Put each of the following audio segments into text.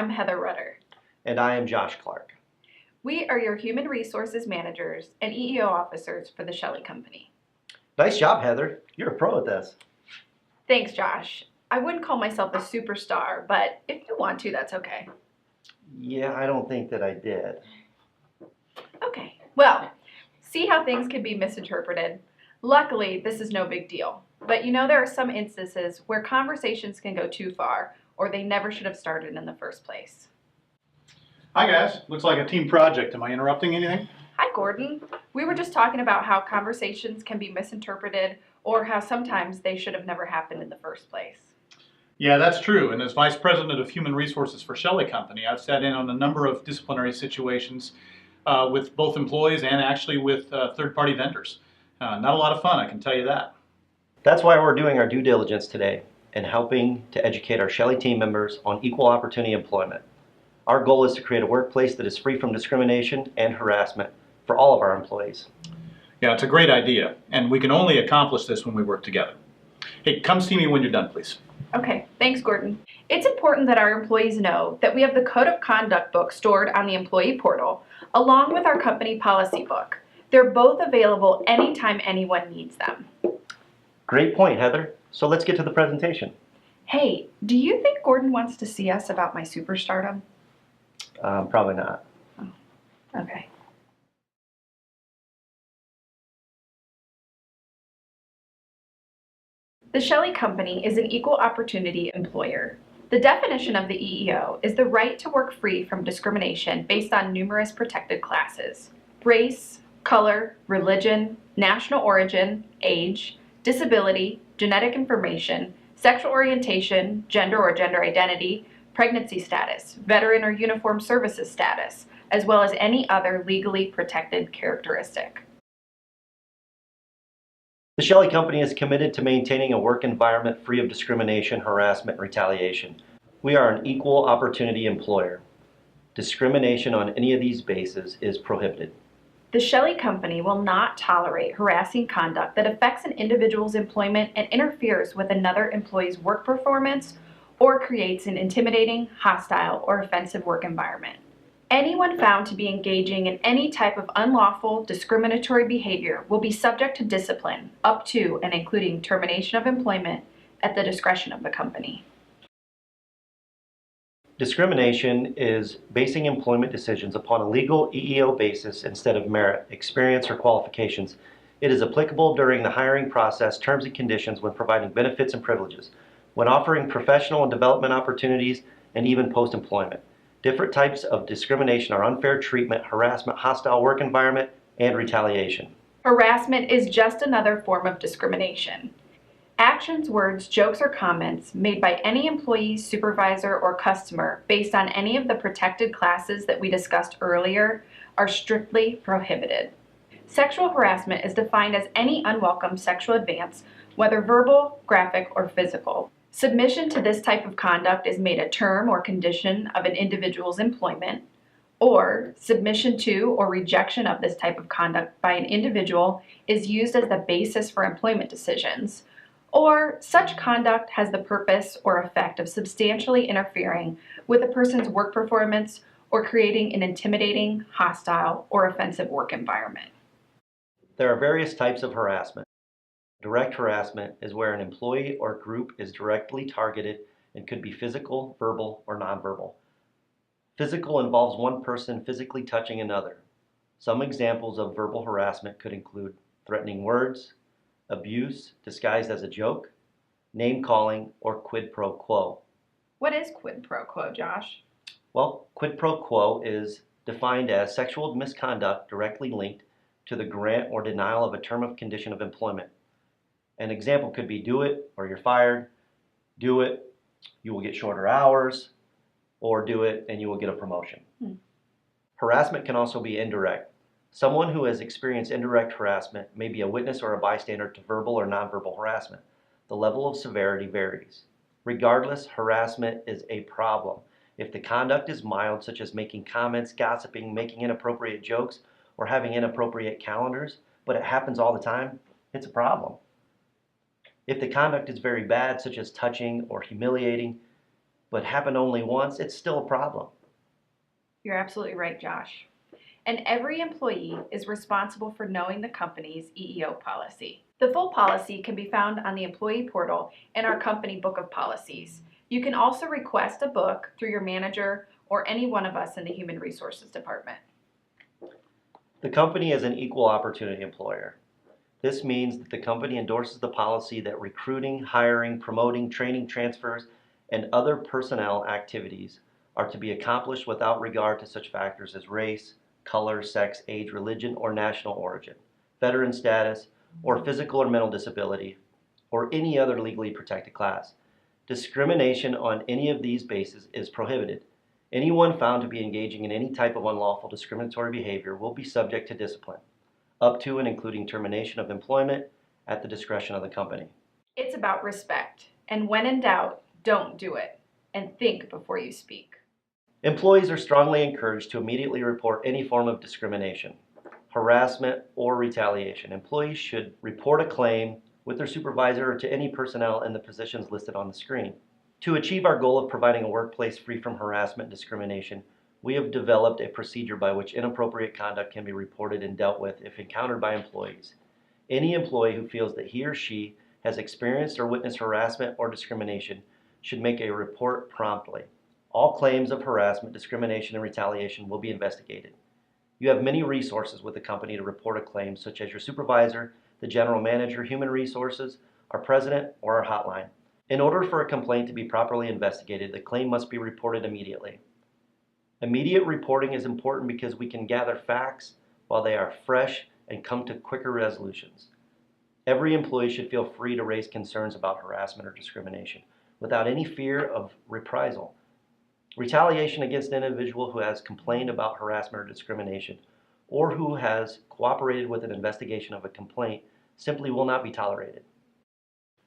I'm Heather Rudder. And I am Josh Clark. We are your human resources managers and EEO officers for the Shelly Company. Nice job, Heather. You're a pro at this. Thanks, Josh. I wouldn't call myself a superstar, but if you want to, that's okay. Yeah, I don't think that I did. Okay, well, see how things can be misinterpreted? Luckily, this is no big deal. But you know there are some instances where conversations can go too far, or they never should have started in the first place. Hi guys, looks like a team project. Am I interrupting anything? Hi, Gordon. We were just talking about how conversations can be misinterpreted or how sometimes they should have never happened in the first place. Yeah, that's true. And as Vice President of Human Resources for Shelly Company, I've sat in on a number of disciplinary situations with both employees and actually with third-party vendors. Not a lot of fun, I can tell you that. That's why we're doing our due diligence today and helping to educate our Shelly team members on equal opportunity employment. Our goal is to create a workplace that is free from discrimination and harassment for all of our employees. Yeah, it's a great idea, and we can only accomplish this when we work together. Hey, come see me when you're done, please. Okay, thanks, Gordon. It's important that our employees know that we have the Code of Conduct book stored on the employee portal, along with our company policy book. They're both available anytime anyone needs them. Great point, Heather. So let's get to the presentation. Hey, do you think Gordon wants to see us about my superstardom? Probably not. Oh, okay. The Shelly Company is an equal opportunity employer. The definition of the EEO is the right to work free from discrimination based on numerous protected classes: race, color, religion, national origin, age, disability, genetic information, sexual orientation, gender or gender identity, pregnancy status, veteran or uniformed services status, as well as any other legally protected characteristic. The Shelly Company is committed to maintaining a work environment free of discrimination, harassment, and retaliation. We are an equal opportunity employer. Discrimination on any of these bases is prohibited. The Shelly Company will not tolerate harassing conduct that affects an individual's employment and interferes with another employee's work performance or creates an intimidating, hostile, or offensive work environment. Anyone found to be engaging in any type of unlawful, discriminatory behavior will be subject to discipline up to and including termination of employment at the discretion of the company. Discrimination is basing employment decisions upon a legal EEO basis instead of merit, experience, or qualifications. It is applicable during the hiring process, terms and conditions, when providing benefits and privileges, when offering professional and development opportunities, and even post-employment. Different types of discrimination are unfair treatment, harassment, hostile work environment, and retaliation. Harassment is just another form of discrimination. Actions, words, jokes, or comments made by any employee, supervisor, or customer based on any of the protected classes that we discussed earlier are strictly prohibited. Sexual harassment is defined as any unwelcome sexual advance, whether verbal, graphic, or physical. Submission to this type of conduct is made a term or condition of an individual's employment, or submission to or rejection of this type of conduct by an individual is used as the basis for employment decisions, or such conduct has the purpose or effect of substantially interfering with a person's work performance or creating an intimidating, hostile, or offensive work environment. There are various types of harassment. Direct harassment is where an employee or group is directly targeted and could be physical, verbal, or nonverbal. Physical involves one person physically touching another. Some examples of verbal harassment could include threatening words, abuse disguised as a joke, name calling, or quid pro quo. What is quid pro quo, Josh? Well, quid pro quo is defined as sexual misconduct directly linked to the grant or denial of a term of condition of employment. An example could be do it or you're fired, do it, you will get shorter hours, or do it and you will get a promotion. Harassment can also be indirect. Someone who has experienced indirect harassment may be a witness or a bystander to verbal or nonverbal harassment. The level of severity varies. Regardless, harassment is a problem. If the conduct is mild, such as making comments, gossiping, making inappropriate jokes, or having inappropriate calendars, but it happens all the time, it's a problem. If the conduct is very bad, such as touching or humiliating, but happen only once, it's still a problem. You're absolutely right, Josh. And every employee is responsible for knowing the company's EEO policy. The full policy can be found on the employee portal in our company book of policies. You can also request a book through your manager or any one of us in the Human Resources Department. The company is an equal opportunity employer. This means that the company endorses the policy that recruiting, hiring, promoting, training, transfers, and other personnel activities are to be accomplished without regard to such factors as race, color, sex, age, religion, or national origin, veteran status, or physical or mental disability, or any other legally protected class. Discrimination on any of these bases is prohibited. Anyone found to be engaging in any type of unlawful discriminatory behavior will be subject to discipline, up to and including termination of employment at the discretion of the company. It's about respect, and when in doubt, don't do it, and think before you speak. Employees are strongly encouraged to immediately report any form of discrimination, harassment, or retaliation. Employees should report a claim with their supervisor or to any personnel in the positions listed on the screen. To achieve our goal of providing a workplace free from harassment and discrimination, we have developed a procedure by which inappropriate conduct can be reported and dealt with if encountered by employees. Any employee who feels that he or she has experienced or witnessed harassment or discrimination should make a report promptly. All claims of harassment, discrimination, and retaliation will be investigated. You have many resources with the company to report a claim, such as your supervisor, the general manager, human resources, our president, or our hotline. In order for a complaint to be properly investigated, the claim must be reported immediately. Immediate reporting is important because we can gather facts while they are fresh and come to quicker resolutions. Every employee should feel free to raise concerns about harassment or discrimination without any fear of reprisal. Retaliation against an individual who has complained about harassment or discrimination or who has cooperated with an investigation of a complaint simply will not be tolerated.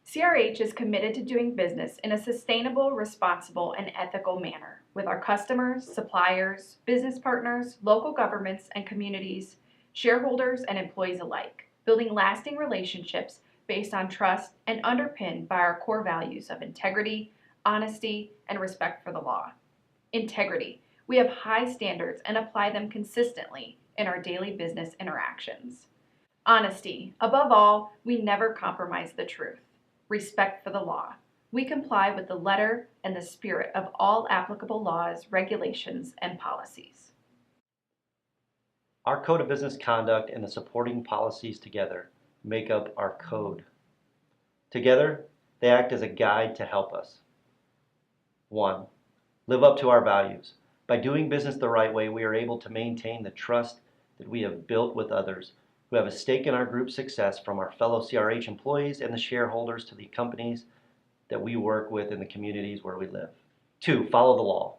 CRH is committed to doing business in a sustainable, responsible, and ethical manner with our customers, suppliers, business partners, local governments and communities, shareholders, and employees alike, building lasting relationships based on trust and underpinned by our core values of integrity, honesty, and respect for the law. Integrity. We have high standards and apply them consistently in our daily business interactions. Honesty. Above all, we never compromise the truth. Respect for the law. We comply with the letter and the spirit of all applicable laws, regulations, and policies. Our Code of Business Conduct and the supporting policies together make up our code. Together, they act as a guide to help us. 1. Live up to our values. By doing business the right way, we are able to maintain the trust that we have built with others who have a stake in our group's success, from our fellow CRH employees and the shareholders to the companies that we work with in the communities where we live. 2. Follow the law.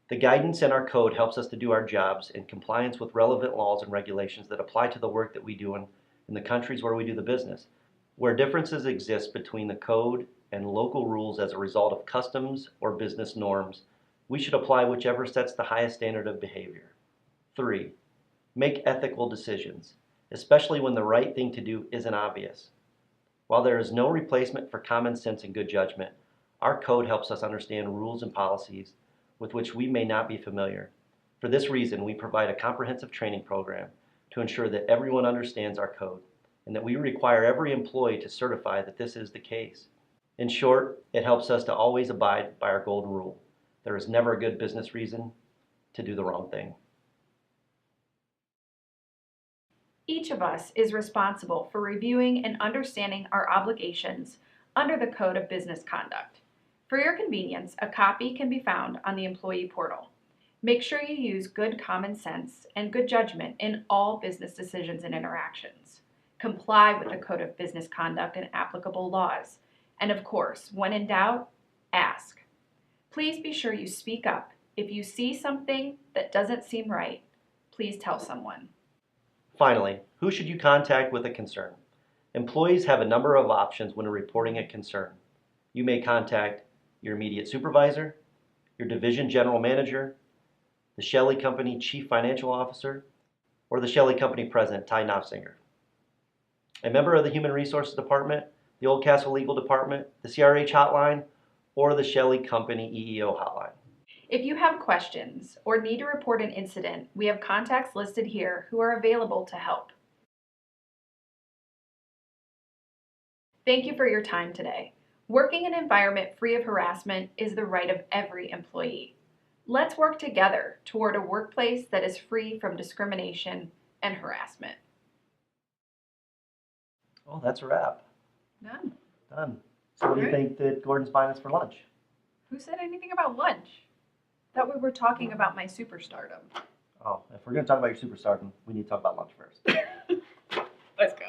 The guidance in our code helps us to do our jobs in compliance with relevant laws and regulations that apply to the work that we do in the countries where we do the business. Where differences exist between the code and local rules as a result of customs or business norms, we should apply whichever sets the highest standard of behavior. 3. Make ethical decisions, especially when the right thing to do isn't obvious. While there is no replacement for common sense and good judgment, our code helps us understand rules and policies with which we may not be familiar. For this reason, we provide a comprehensive training program to ensure that everyone understands our code and that we require every employee to certify that this is the case. In short, it helps us to always abide by our golden rule. There is never a good business reason to do the wrong thing. Each of us is responsible for reviewing and understanding our obligations under the Code of Business Conduct. For your convenience, a copy can be found on the employee portal. Make sure you use good common sense and good judgment in all business decisions and interactions. Comply with the Code of Business Conduct and applicable laws. And of course, when in doubt, ask. Please be sure you speak up. If you see something that doesn't seem right, please tell someone. Finally, who should you contact with a concern? Employees have a number of options when reporting a concern. You may contact your immediate supervisor, your division general manager, the Shelly Company Chief Financial Officer, or the Shelly Company President, Ty Knopfsinger. A member of the Human Resources Department, the Oldcastle Legal Department, the CRH Hotline, or the Shelly Company EEO hotline. If you have questions or need to report an incident, we have contacts listed here who are available to help. Thank you for your time today. Working in an environment free of harassment is the right of every employee. Let's work together toward a workplace that is free from discrimination and harassment. Oh, that's a wrap. Done. So what do you Alright. think that Gordon's buying us for lunch? Who said anything about lunch? Thought we were talking about my superstardom. Oh, if we're going to talk about your superstardom, we need to talk about lunch first. Let's go.